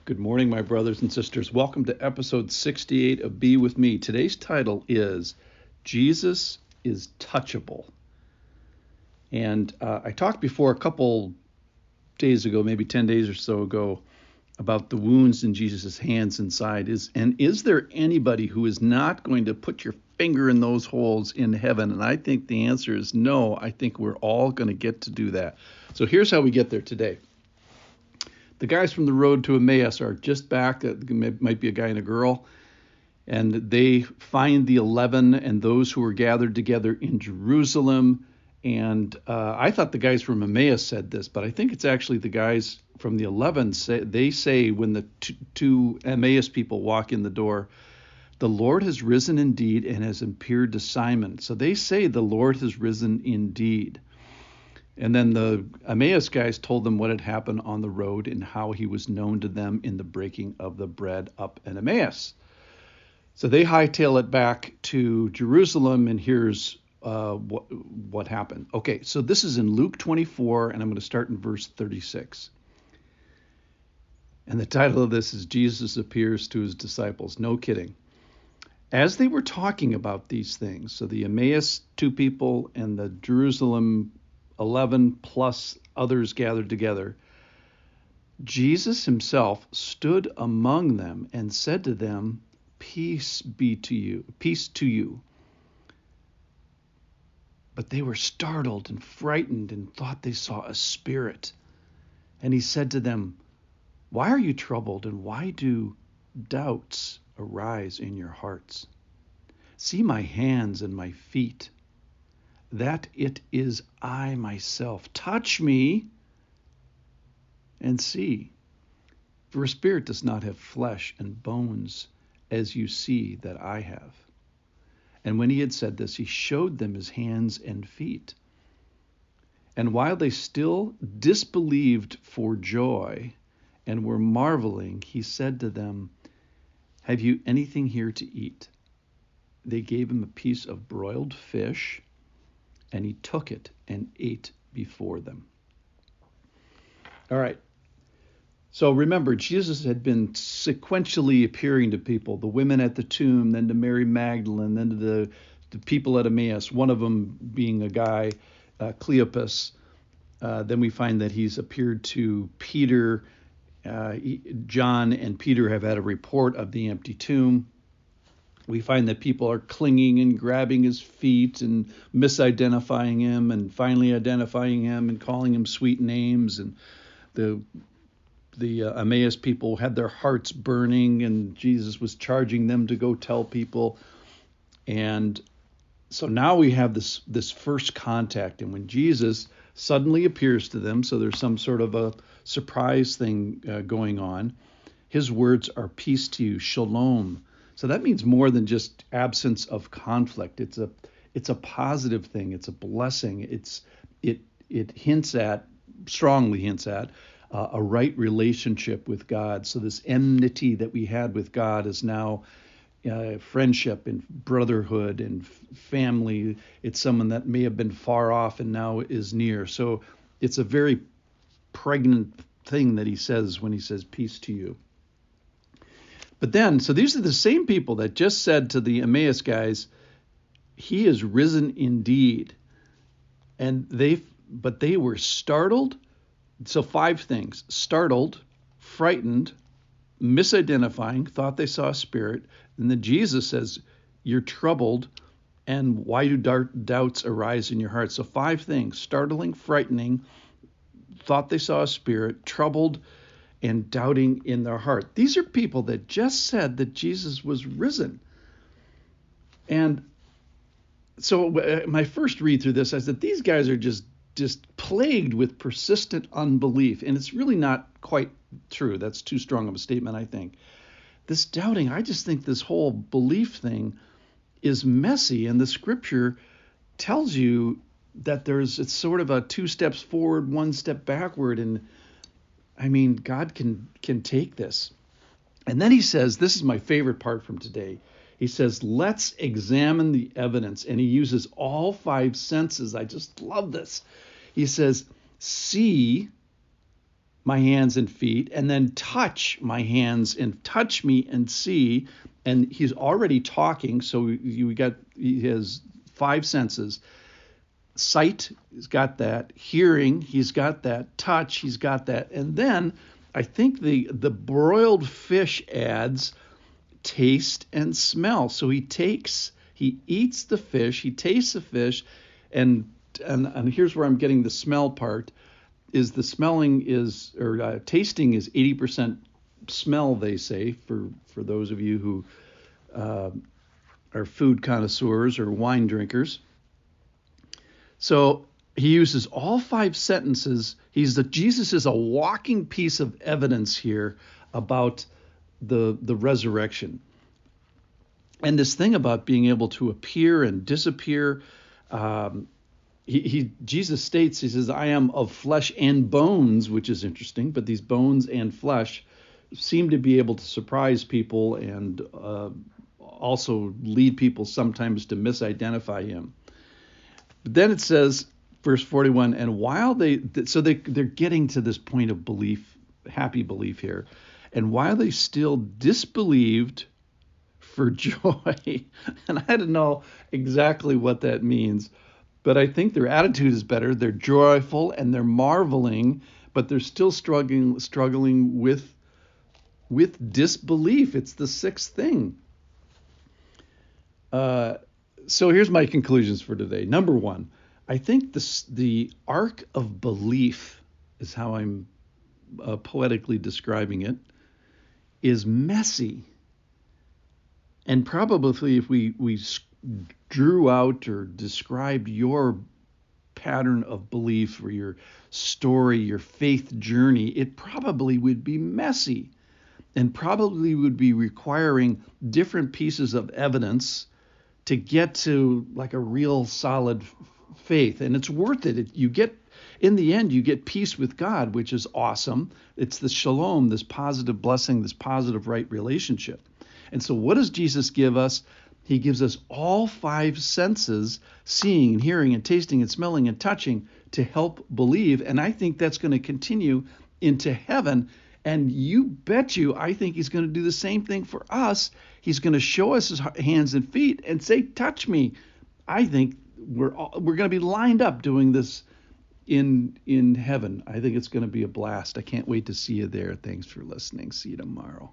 Good morning, my brothers and sisters. Welcome to episode 68 of Be With Me. Today's title is Jesus is Touchable. And I talked before a couple days ago, maybe 10 days or so ago, about the wounds in Jesus' hands inside. Is there anybody who is not going to put your finger in those holes in heaven? And I think the answer is no. I think we're all going to get to do that. So here's how we get there today. The guys from the road to Emmaus are just back. It might be a guy and a girl. And they find the 11 and those who were gathered together in Jerusalem. And I thought the guys from Emmaus said this, but I think it's actually the guys from the 11 say when the two Emmaus people walk in the door, the Lord has risen indeed and has appeared to Simon. So they say the Lord has risen indeed. And then the Emmaus guys told them what had happened on the road and how he was known to them in the breaking of the bread up in Emmaus. So they hightail it back to Jerusalem, and here's what happened. Okay, so this is in Luke 24, and I'm going to start in verse 36. And the title of this is Jesus Appears to His Disciples. No kidding. As they were talking about these things, so the Emmaus two people and the Jerusalem 11 plus others gathered together, Jesus himself stood among them and said to them, "Peace be to you, peace to you." But they were startled and frightened and thought they saw a spirit. And he said to them, "Why are you troubled, and why do doubts arise in your hearts? See my hands and my feet, that it is I myself. Touch me and see. For a spirit does not have flesh and bones, as you see that I have." And when he had said this, he showed them his hands and feet. And while they still disbelieved for joy and were marveling, he said to them, "Have you anything here to eat?" They gave him a piece of broiled fish, and he took it and ate before them. All right. So remember, Jesus had been sequentially appearing to people, the women at the tomb, then to Mary Magdalene, then to the people at Emmaus, one of them being a guy, Cleopas. Then we find that he's appeared to Peter. John and Peter have had a report of the empty tomb. We find that people are clinging and grabbing his feet and misidentifying him and finally identifying him and calling him sweet names. And the Emmaus people had their hearts burning, and Jesus was charging them to go tell people. And so now we have this first contact, and when Jesus suddenly appears to them, so there's some sort of a surprise thing going on, his words are peace to you, shalom. So that means more than just absence of conflict. It's a positive thing. It's a blessing. It strongly hints at a right relationship with God. So this enmity that we had with God is now friendship and brotherhood and family. It's someone that may have been far off and now is near. So it's a very pregnant thing that he says when he says peace to you. But then, so these are the same people that just said to the Emmaus guys, "He is risen indeed." But they were startled. So 5 things: startled, frightened, misidentifying, thought they saw a spirit. And then Jesus says, "You're troubled, and why do doubts arise in your heart?" So 5 things: startling, frightening, thought they saw a spirit, troubled, and doubting in their heart. These are people that just said that Jesus was risen. And so my first read through this, I said, these guys are just plagued with persistent unbelief. And it's really not quite true. That's too strong of a statement, I think. This doubting, I just think this whole belief thing is messy. And the scripture tells you that it's sort of a 2 steps forward, 1 step backward. And I mean, God can take this. And then he says, this is my favorite part from today. He says, let's examine the evidence. And he uses all 5 senses. I just love this. He says, see my hands and feet, and then touch my hands and touch me and see. And he's already talking, so he has five senses. Sight, he's got that. Hearing, he's got that. Touch, he's got that. And then I think the broiled fish adds taste and smell. So he eats the fish, he tastes the fish, and here's where I'm getting the smell part. Is the tasting is 80% smell, they say, for those of you who are food connoisseurs or wine drinkers. So he uses all five sentences. Jesus is a walking piece of evidence here about the resurrection. And this thing about being able to appear and disappear, Jesus states, he says, I am of flesh and bones, which is interesting, but these bones and flesh seem to be able to surprise people and also lead people sometimes to misidentify him. But then it says, verse 41, and while they're getting to this point of belief, happy belief here, and while they still disbelieved for joy, and I don't know exactly what that means, but I think their attitude is better. They're joyful and they're marveling, but they're still struggling with disbelief. It's the sixth thing. So here's my conclusions for today. Number one, I think the arc of belief is how I'm poetically describing it, is messy. And probably if we drew out or described your pattern of belief or your story, your faith journey, it probably would be messy and probably would be requiring different pieces of evidence to get to like a real solid faith. And it's worth it. In the end, you get peace with God, which is awesome. It's the shalom, this positive blessing, this positive right relationship. And so what does Jesus give us? He gives us all five senses, seeing and hearing and tasting and smelling and touching, to help believe. And I think that's going to continue into heaven. And you bet you, I think he's going to do the same thing for us. He's going to show us his hands and feet and say, touch me. I think we're going to be lined up doing this in heaven. I think it's going to be a blast. I can't wait to see you there. Thanks for listening. See you tomorrow.